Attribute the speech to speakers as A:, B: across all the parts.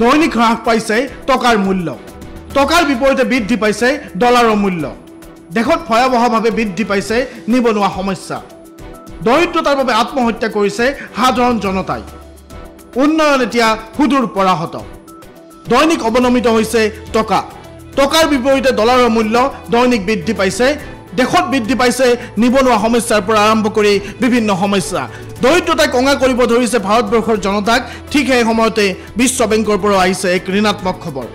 A: দৈনিক হ্ৰাস পাইছে টকাৰ মূল্য টকাৰ বিপৰীতে বৃদ্ধি পাইছে ডলাৰৰ মূল্য দেশত ভয়াৱহভাৱে বৃদ্ধি পাইছে নিবনুৱা সমস্যা দৰিদ্ৰতাৰ বাবে আত্মহত্যা কৰিছে সাধাৰণ জনতাই উন্নয়ন এতিয়া সুদূৰ পৰাহত দৈনিক অৱনমিত হৈছে টকা টকাৰ বিপৰীতে ডলাৰৰ মূল্য দৈনিক বৃদ্ধি পাইছে দেশত বৃদ্ধি পাইছে নিবনুৱা সমস্যাৰ পৰা আৰম্ভ কৰি বিভিন্ন সমস্যা দৰিদ্ৰতাই কঙা কৰিব ধৰিছে ভাৰতবৰ্ষৰ জনতাক ঠিক সেই সময়তে বিশ্ব বেংকৰ পৰা আহিছে এক ঋণাত্মক খবৰ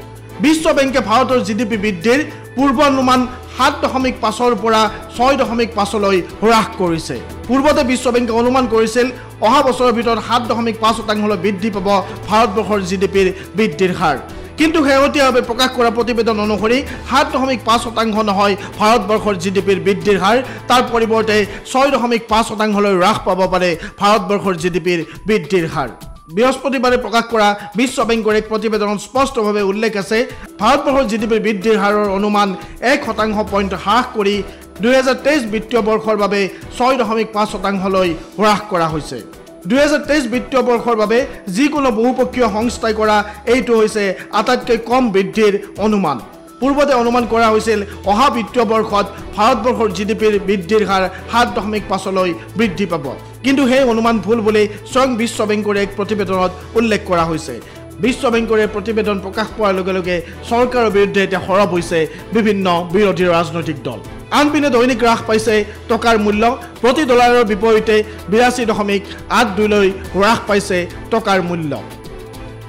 A: বিশ্ব বেংকে ভাৰতৰ জিডিপি বৃদ্ধিৰ পূৰ্বানুমান 7.5ৰ পৰা 6.5লৈ হ্ৰাস কৰিছে পূৰ্বতে বিশ্ব বেংকে অনুমান কৰিছিল অহা বছৰৰ ভিতৰত 7.5%লৈ বৃদ্ধি পাব ভাৰতবৰ্ষৰ জিডিপিৰ বৃদ্ধিৰ হাৰ কিন্তু শেহতীয়াভাৱে প্ৰকাশ কৰা প্ৰতিবেদন অনুসৰি 7.5% নহয় ভাৰতবৰ্ষৰ জিডিপিৰ বৃদ্ধিৰ হাৰ তাৰ পৰিৱৰ্তে 6.5%লৈ হ্ৰাস পাব পাৰে ভাৰতবৰ্ষৰ জিডিপিৰ বৃদ্ধিৰ হাৰ বৃহস্পতিবাৰে প্ৰকাশ কৰা বিশ্ব বেংকৰ এক প্ৰতিবেদনত স্পষ্টভাৱে উল্লেখ আছে ভাৰতবৰ্ষৰ জিডিপিৰ বৃদ্ধিৰ হাৰৰ অনুমান 1% পইণ্ট হ্ৰাস কৰি 2023 বিত্তীয় বৰ্ষৰ বাবে 6.5%লৈ হ্ৰাস কৰা হৈছে 2023 বিত্তীয় বৰ্ষৰ বাবে যিকোনো বহুপক্ষীয় সংস্থাই কৰা এইটো হৈছে আটাইতকৈ কম বৃদ্ধিৰ অনুমান পূৰ্বতে অনুমান কৰা হৈছিল অহা বিত্তীয় বৰ্ষত ভাৰতবৰ্ষৰ জিডিপিৰ বৃদ্ধিৰ হাৰ 7.5লৈ বৃদ্ধি পাব কিন্তু সেই অনুমান ভুল বুলি স্বয়ং বিশ্ব বেংকৰ এক প্ৰতিবেদনত উল্লেখ কৰা হৈছে বিশ্ব বেংকৰ প্ৰতিবেদন প্ৰকাশ পোৱাৰ লগে লগে চৰকাৰৰ বিৰুদ্ধে এতিয়া সৰব হৈছে বিভিন্ন বিৰোধী ৰাজনৈতিক দল আনপিনে দৈনিক হ্ৰাস পাইছে টকাৰ মূল্য প্ৰতি ডলাৰৰ বিপৰীতে 82.82লৈ হ্ৰাস পাইছে টকাৰ মূল্য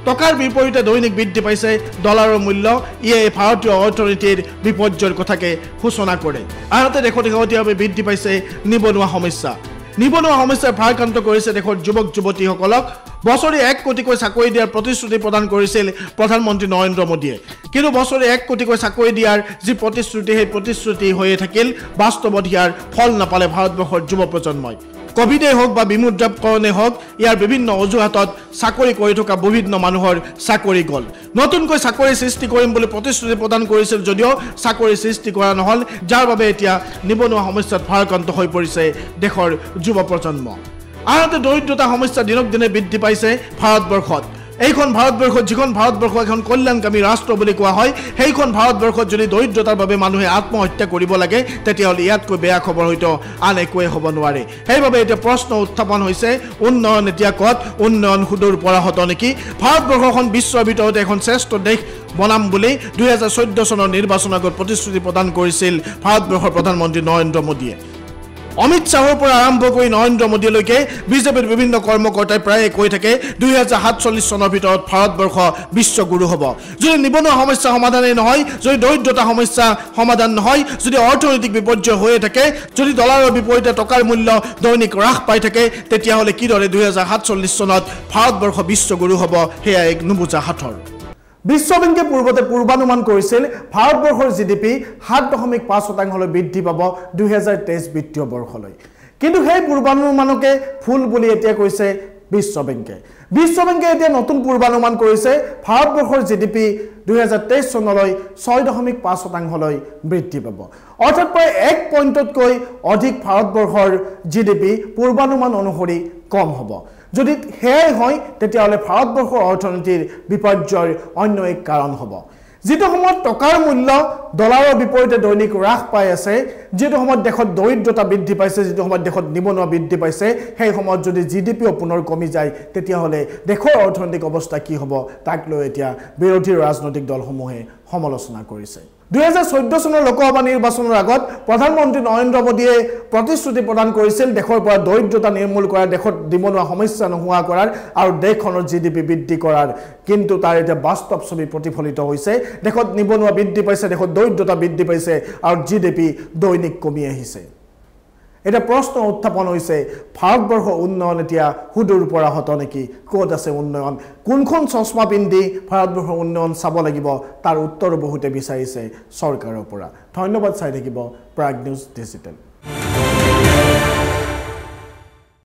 A: টকাৰ বিপৰীতে দৈনিক বৃদ্ধি পাইছে ডলাৰৰ মূল্য ইয়ে ভাৰতীয় অৰ্থনীতিৰ বিপৰ্যয়ৰ কথাকে সূচনা কৰে আনহাতে দেশত শেহতীয়াভাৱে বৃদ্ধি পাইছে নিবনুৱা সমস্যাৰ ভাৰাক্ৰান্ত কৰিছে দেশৰ যুৱক যুৱতীসকলক বছৰি 1 কোটিকৈ চাকৰি দিয়াৰ প্ৰতিশ্ৰুতি প্ৰদান কৰিছিল প্ৰধানমন্ত্ৰী নৰেন্দ্ৰ মোদীয়ে কিন্তু বছৰি 1 কোটিকৈ চাকৰি দিয়াৰ যি প্ৰতিশ্ৰুতি সেই প্ৰতিশ্ৰুতি হৈয়ে থাকিল বাস্তৱত ইয়াৰ ফল নাপালে ভাৰতবৰ্ষৰ যুৱ প্ৰজন্মই কোভিডে হোক বা বিমুদ্ৰাকৰণে হোক ইয়াৰ বিভিন্ন অজুহাতত চাকৰি কৰি থকা বিভিন্ন মানুহৰ চাকৰি গ'ল নতুনকৈ চাকৰি সৃষ্টি কৰিম বুলি প্ৰতিশ্ৰুতি প্ৰদান কৰিছিল যদিও চাকৰি সৃষ্টি কৰা নহল যাৰ বাবে এতিয়া নিবনুৱা সমস্যাত ভাৰাক্ৰান্ত হৈ পৰিছে দেশৰ যুৱ প্ৰজন্ম আনহাতে দৰিদ্ৰতা সমস্যা দিনক দিনে বৃদ্ধি পাইছে ভাৰতবৰ্ষত এইখন ভাৰতবৰ্ষত যিখন ভাৰতবৰ্ষ এখন কল্যাণকামী ৰাষ্ট্ৰ বুলি কোৱা হয় সেইখন ভাৰতবৰ্ষত যদি দৰিদ্ৰতাৰ বাবে মানুহে আত্মহত্যা কৰিব লাগে তেতিয়াহ'লে ইয়াতকৈ বেয়া খবৰ হয়তো আন একোৱে হ'ব নোৱাৰে সেইবাবে এতিয়া প্ৰশ্ন উত্থাপন হৈছে উন্নয়ন এতিয়া ক'ত উন্নয়ন সুদূৰ পৰাহত নেকি ভাৰতবৰ্ষখন বিশ্বৰ ভিতৰতে এখন শ্ৰেষ্ঠ দেশ বনাম বুলি 2014 চনৰ নিৰ্বাচনৰ আগত প্ৰতিশ্ৰুতি প্ৰদান কৰিছিল ভাৰতবৰ্ষৰ প্ৰধানমন্ত্ৰী নৰেন্দ্ৰ মোদীয়ে অমিত শাহৰ পৰা আৰম্ভ কৰি নৰেন্দ্ৰ মোদীলৈকে বিজেপিৰ বিভিন্ন কৰ্মকৰ্তাই প্ৰায় কৈ থাকে 2047 চনৰ ভিতৰত ভাৰতবৰ্ষ বিশ্বগুৰু হ'ব যদি নিবনুৱা সমস্যা সমাধানেই নহয় যদি দৰিদ্ৰতা সমস্যা সমাধান নহয় যদি অৰ্থনৈতিক বিপৰ্যয় হৈয়ে থাকে যদি ডলাৰৰ বিপৰীতে টকাৰ মূল্য দৈনিক হ্ৰাস পাই থাকে তেতিয়াহ'লে কিদৰে 2047 চনত ভাৰতবৰ্ষ বিশ্বগুৰু হ'ব সেয়া এক নুবুজা সাঁথৰ বিশ্ব বেংকে পূৰ্বতে পূৰ্বানুমান কৰিছিল ভাৰতবৰ্ষৰ জিডিপি 7.5%লৈ বৃদ্ধি পাব 2023 বিত্তীয় বৰ্ষলৈ কিন্তু সেই পূৰ্বানুমানকে ফুল বুলি এতিয়া কৈছে বিশ্ব বেংকে এতিয়া নতুন পূৰ্বানুমান কৰিছে ভাৰতবৰ্ষৰ জিডিপি 2023 চনলৈ 6.5%লৈ বৃদ্ধি পাব অৰ্থাৎ প্ৰায় 1 পইণ্টতকৈ অধিক ভাৰতবৰ্ষৰ জিডিপি পূৰ্বানুমান অনুসৰি কম হ'ব যদি হেয়াই হয় তেতিয়াহ'লে ভাৰতবৰ্ষৰ অৰ্থনীতিৰ বিপৰ্যয়ৰ অন্য এক কাৰণ হ'ব যেটো সময়ত টকাৰ মূল্য ডলাৰৰ বিপৰীতে দৈনিক হ্ৰাস পাই আছে যেটো সময়ত দেশত দৰিদ্ৰতা বৃদ্ধি পাইছে যেটো সময়ত দেশত নিবনুৱা বৃদ্ধি পাইছে সেই সময়ত যদি জিডিপি পুনৰ কমি যায় তেতিয়াহ'লে দেশৰ অৰ্থনৈতিক অৱস্থা কি হ'ব তাক লৈ এতিয়া বিৰোধী ৰাজনৈতিক দলসমূহে সমালোচনা কৰিছে 2014 চনৰ লোকসভা নিৰ্বাচনৰ আগত প্ৰধানমন্ত্ৰী নৰেন্দ্ৰ মোদীয়ে প্ৰতিশ্ৰুতি প্ৰদান কৰিছিল দেশৰ পৰা দৰিদ্ৰতা নিৰ্মূল কৰা দেশত নিবনুৱা সমস্যা নোহোৱা কৰাৰ আৰু দেশখনৰ জিডিপি বৃদ্ধি কৰাৰ কিন্তু তাৰ এতিয়া বাস্তৱ ছবি প্ৰতিফলিত হৈছে দেশত নিবনুৱা বৃদ্ধি পাইছে দেশত দৰিদ্ৰতা বৃদ্ধি পাইছে আৰু জিডিপি দৈনিক কমি আহিছে এটা প্ৰশ্ন উত্থাপন হৈছে ভাৰতবৰ্ষৰ উন্নয়ন এতিয়া সুদূৰ পৰাহত নেকি ক'ত আছে উন্নয়ন কোনখন চশমা পিন্ধি ভাৰতবৰ্ষৰ উন্নয়ন চাব লাগিব তাৰ উত্তৰ বহুতে বিচাৰিছে চৰকাৰৰ পৰা ধন্যবাদ চাই থাকিব প্ৰাগ নিউজ ডিজিটেল